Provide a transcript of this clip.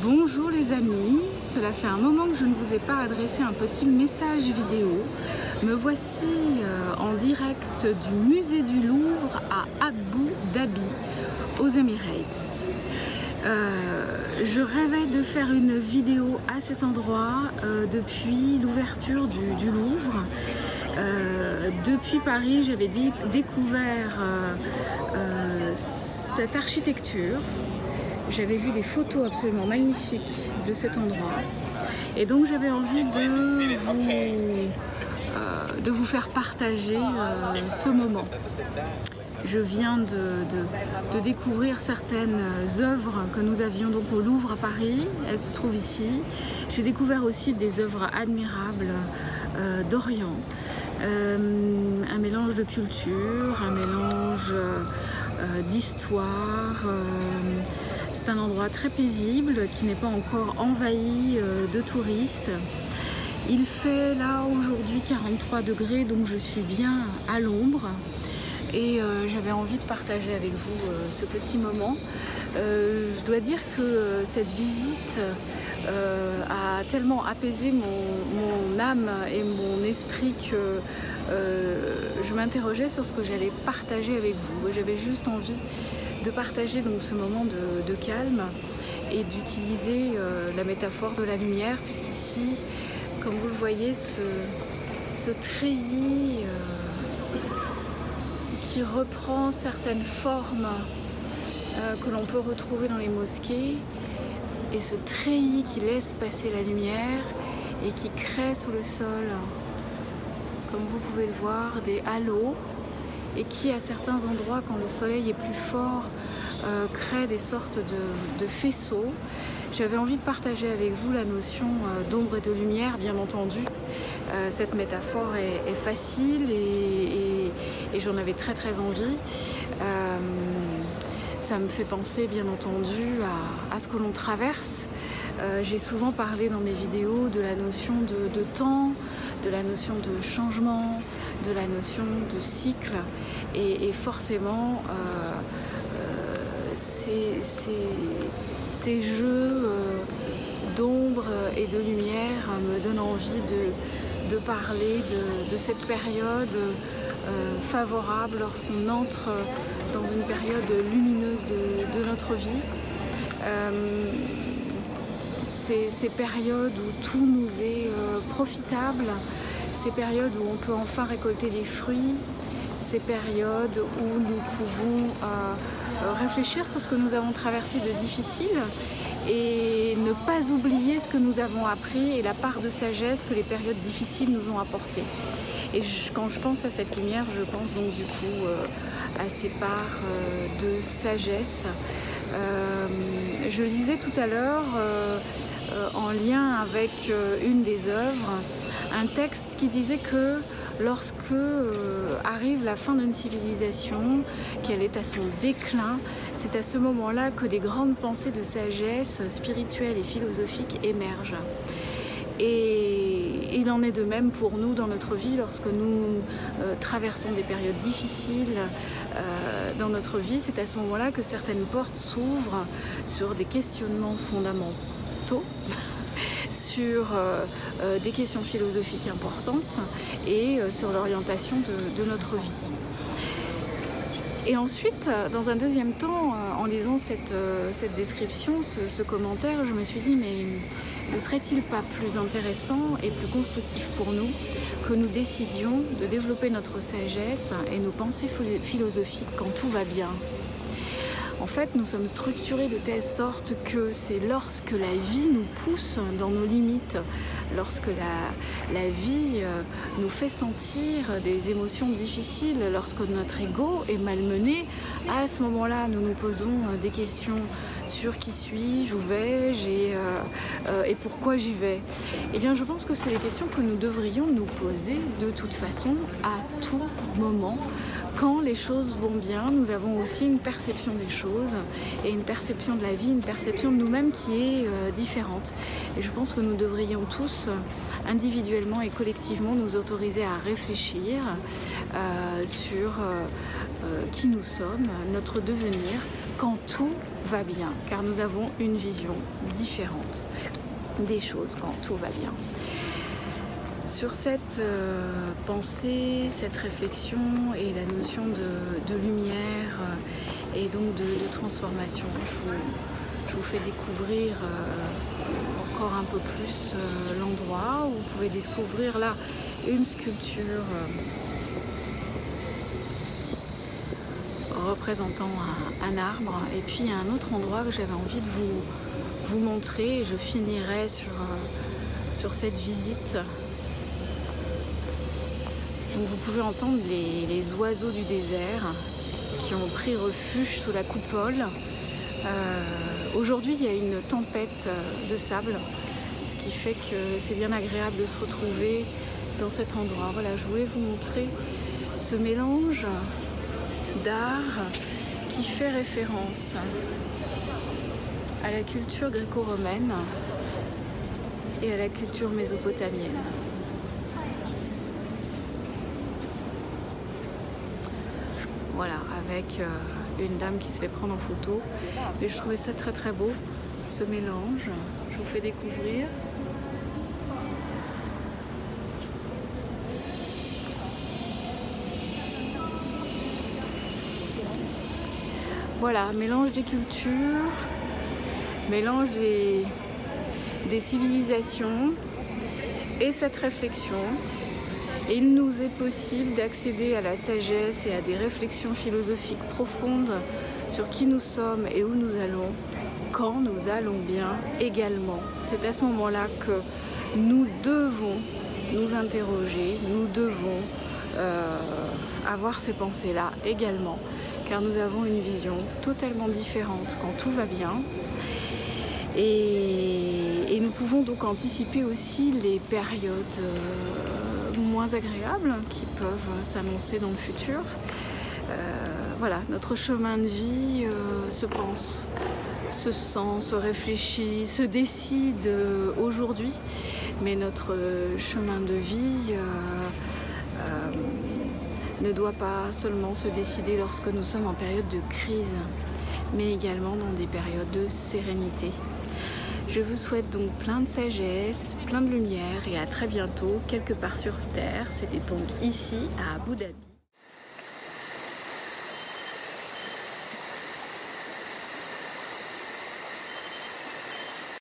Bonjour les amis, cela fait un moment que je ne vous ai pas adressé un petit message vidéo. Me voici en direct du musée du Louvre à Abu Dhabi, aux Emirates. Je rêvais de faire une vidéo à cet endroit depuis l'ouverture du Louvre. Depuis Paris, j'avais découvert cette architecture. J'avais vu des photos absolument magnifiques de cet endroit et donc j'avais envie de vous faire partager ce moment. Je viens de découvrir certaines œuvres que nous avions donc au Louvre à Paris, elles se trouvent ici. J'ai découvert aussi des œuvres admirables d'Orient, un mélange de culture, un mélange d'histoire. C'est un endroit très paisible qui n'est pas encore envahi de touristes. Il fait là aujourd'hui 43 degrés, donc je suis bien à l'ombre et j'avais envie de partager avec vous ce petit moment. Je dois dire que cette visite a tellement apaisé mon âme et mon esprit que je m'interrogeais sur ce que j'allais partager avec vous. J'avais juste envie de partager donc ce moment de calme et d'utiliser la métaphore de la lumière, puisqu'ici, comme vous le voyez, ce treillis qui reprend certaines formes que l'on peut retrouver dans les mosquées, et ce treillis qui laisse passer la lumière et qui crée sous le sol, comme vous pouvez le voir, des halos, et qui à certains endroits, quand le soleil est plus fort, crée des sortes de faisceaux. J'avais envie de partager avec vous la notion d'ombre et de lumière, bien entendu. Cette métaphore est facile et j'en avais très envie. Ça me fait penser bien entendu à ce que l'on traverse. J'ai souvent parlé dans mes vidéos de la notion de temps, de la notion de changement, de la notion de cycle, et forcément ces jeux d'ombre et de lumière me donnent envie de parler de cette période favorable lorsqu'on entre dans une période lumineuse de notre vie. Ces périodes où tout nous est profitable, ces périodes où on peut enfin récolter des fruits, ces périodes où nous pouvons réfléchir sur ce que nous avons traversé de difficile et ne pas oublier ce que nous avons appris et la part de sagesse que les périodes difficiles nous ont apportée. Et quand je pense à cette lumière, je pense donc du coup à ces parts de sagesse. Je lisais tout à l'heure, en lien avec une des œuvres, un texte qui disait que lorsque arrive la fin d'une civilisation, qu'elle est à son déclin, c'est à ce moment-là que des grandes pensées de sagesse spirituelle et philosophique émergent. Et il en est de même pour nous dans notre vie lorsque nous traversons des périodes difficiles dans notre vie. C'est à ce moment-là que certaines portes s'ouvrent sur des questionnements fondamentaux, sur des questions philosophiques importantes et sur l'orientation de notre vie. Et ensuite, dans un deuxième temps, en lisant cette description, ce commentaire, je me suis dit, mais ne serait-il pas plus intéressant et plus constructif pour nous que nous décidions de développer notre sagesse et nos pensées philosophiques quand tout va bien? En fait, nous sommes structurés de telle sorte que c'est lorsque la vie nous pousse dans nos limites, lorsque la vie nous fait sentir des émotions difficiles, lorsque notre ego est malmené, à ce moment-là, nous nous posons des questions sur qui suis-je, où vais-je et pourquoi j'y vais. Eh bien, je pense que c'est des questions que nous devrions nous poser de toute façon à tout moment. Quand les choses vont bien, nous avons aussi une perception des choses et une perception de la vie, une perception de nous-mêmes qui est différente. Et je pense que nous devrions tous, individuellement et collectivement, nous autoriser à réfléchir sur qui nous sommes, notre devenir, quand tout va bien, car nous avons une vision différente des choses quand tout va bien. Sur cette pensée, cette réflexion et la notion de lumière et donc de transformation, je vous fais découvrir encore un peu plus l'endroit où vous pouvez découvrir là une sculpture représentant un arbre, et puis un autre endroit que j'avais envie de vous montrer, et je finirai sur cette visite. Donc vous pouvez entendre les oiseaux du désert qui ont pris refuge sous la coupole. Aujourd'hui il y a une tempête de sable, ce qui fait que c'est bien agréable de se retrouver dans cet endroit. Voilà, je voulais vous montrer ce mélange d'art qui fait référence à la culture gréco-romaine et à la culture mésopotamienne. Voilà, avec une dame qui se fait prendre en photo. Et je trouvais ça très très beau, ce mélange. Je vous fais découvrir. Voilà, mélange des cultures, mélange des civilisations et cette réflexion. Et il nous est possible d'accéder à la sagesse et à des réflexions philosophiques profondes sur qui nous sommes et où nous allons, quand nous allons bien également. C'est à ce moment-là que nous devons nous interroger, nous devons avoir ces pensées-là également, car nous avons une vision totalement différente quand tout va bien. Et nous pouvons donc anticiper aussi les périodes moins agréables qui peuvent s'annoncer dans le futur. Voilà, notre chemin de vie se pense, se sent, se réfléchit, se décide aujourd'hui, mais notre chemin de vie ne doit pas seulement se décider lorsque nous sommes en période de crise, mais également dans des périodes de sérénité. Je vous souhaite donc plein de sagesse, plein de lumière et à très bientôt quelque part sur Terre. C'était donc ici à Abu Dhabi.